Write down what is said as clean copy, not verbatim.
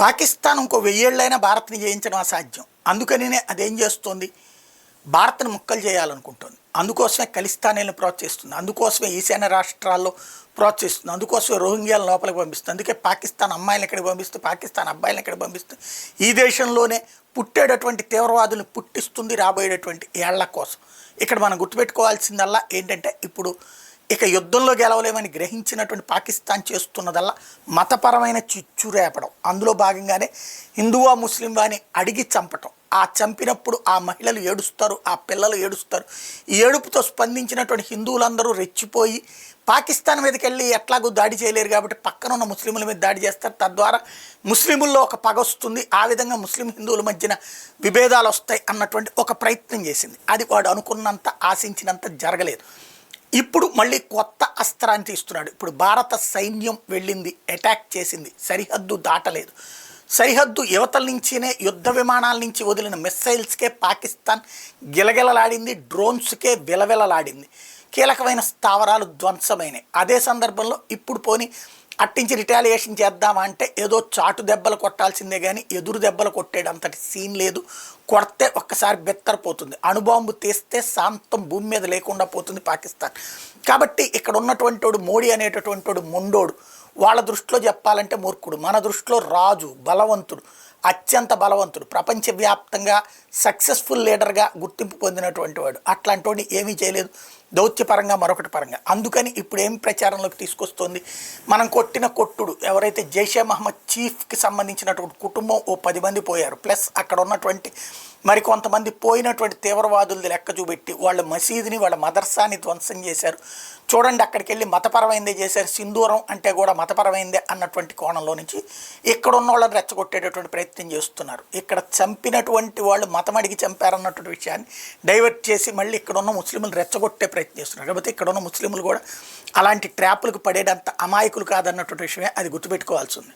పాకిస్తాన్ ఇంకో 1000 ఏళ్ళైనా భారత్ని జయించడం అసాధ్యం. అందుకనినే అదేం చేస్తోంది, భారత్ని ముక్కలు చేయాలనుకుంటుంది. అందుకోసమే ఖలిస్తానీలను ప్రోత్సహిస్తుంది, అందుకోసమే ఈశాన్య రాష్ట్రాల్లో ప్రోత్సహిస్తుంది, అందుకోసమే రోహింగ్యాలను లోపలికి పంపిస్తుంది. అందుకే పాకిస్తాన్ అమ్మాయిలను ఎక్కడికి పంపిస్తుంది, పాకిస్తాన్ అబ్బాయిలను ఎక్కడికి పంపిస్తుంది. ఈ దేశంలోనే పుట్టేటటువంటి తీవ్రవాదులను పుట్టిస్తుంది రాబోయేటటువంటి ఏళ్ల కోసం. ఇక్కడ మనం గుర్తుపెట్టుకోవాల్సిందల్లా ఏంటంటే, ఇప్పుడు ఇక యుద్ధంలో గెలవలేమని గ్రహించినటువంటి పాకిస్తాన్ చేస్తున్నదల్లా మతపరమైన చిచ్చు రేపడం. అందులో భాగంగానే హిందువా ముస్లింవా అని అడిగి చంపటం. ఆ చంపినప్పుడు ఆ మహిళలు ఏడుస్తారు, ఆ పిల్లలు ఏడుస్తారు. ఈ ఏడుపుతో స్పందించినటువంటి హిందువులందరూ రెచ్చిపోయి పాకిస్తాన్ మీదకి వెళ్ళి ఎట్లాగూ దాడి చేయలేరు కాబట్టి పక్కన ఉన్న ముస్లింల మీద దాడి చేస్తారు. తద్వారా ముస్లింల్లో ఒక పగ వస్తుంది, ఆ విధంగా ముస్లిం హిందువుల మధ్యన విభేదాలు వస్తాయి అన్నటువంటి ఒక ప్రయత్నం చేసింది. అది వాడు అనుకున్నంత ఆశించినంత జరగలేదు. ఇప్పుడు మళ్ళీ కొత్త అస్త్రాన్ని తీస్తున్నాడు. ఇప్పుడు భారత సైన్యం వెళ్ళింది, అటాక్ చేసింది, సరిహద్దు దాటలేదు. సరిహద్దు యువతల నుంచినే యుద్ధ విమానాల నుంచి వదిలిన మిస్సైల్స్కే పాకిస్తాన్ గిలగిలలాడింది, డ్రోన్స్కే విలవిలలాడింది. కీలకమైన స్థావరాలు ధ్వంసమైనవి. అదే సందర్భంలో ఇప్పుడు పోని అట్టించి రిటాలియేషన్ చేద్దామా అంటే ఏదో చాటు దెబ్బలు కొట్టాల్సిందే కానీ ఎదురు దెబ్బలు కొట్టేటంతటి సీన్ లేదు. కొడితే ఒక్కసారి బెత్తరపోతుంది. అణుబాంబు తీస్తే శాంతం భూమి మీద లేకుండా పోతుంది పాకిస్తాన్. కాబట్టి ఇక్కడ ఉన్నటువంటి వాడు మోడీ అనేటటువంటి వాడు మొండోడు. వాళ్ళ దృష్టిలో చెప్పాలంటే మూర్ఖుడు, మన దృష్టిలో రాజు, బలవంతుడు, అత్యంత బలవంతుడు, ప్రపంచవ్యాప్తంగా సక్సెస్ఫుల్ లీడర్గా గుర్తింపు పొందినటువంటి వాడు. అట్లాంటి వాడిని ఏమీ చేయలేదు దౌత్యపరంగా మరొకటి పరంగా. అందుకని ఇప్పుడు ఏం ప్రచారంలోకి తీసుకొస్తుంది, మనం కొట్టిన కొట్టుడు ఎవరైతే జైషే మహమ్మద్ చీఫ్కి సంబంధించినటువంటి కుటుంబం ఓ 10 మంది పోయారు, ప్లస్ అక్కడ ఉన్నటువంటి మరికొంతమంది పోయినటువంటి తీవ్రవాదులది లెక్క చూపెట్టి వాళ్ళ మసీదుని వాళ్ళ మదర్సాని ధ్వంసం చేశారు. చూడండి, అక్కడికి వెళ్ళి మతపరమైందే చేశారు, సింధూరం అంటే కూడా మతపరమైందే అన్నటువంటి కోణంలో నుంచి ఇక్కడ ఉన్న వాళ్ళని రెచ్చగొట్టేటటువంటి ప్రయత్నం చేస్తున్నారు. ఇక్కడ చంపినటువంటి వాళ్ళు మతం అడిగి చంపారన్నటువంటి విషయాన్ని డైవర్ట్ చేసి మళ్ళీ ఇక్కడ ఉన్న ముస్లింలు రెచ్చగొట్టే ప్రయత్నం చేస్తున్నారు. కాబట్టి ఇక్కడ ఉన్న ముస్లింలు కూడా అలాంటి ట్రాపులకు పడేటంత అమాయకులు కాదన్నటువంటి విషయమే అది గుర్తుపెట్టుకోవాల్సి ఉంది.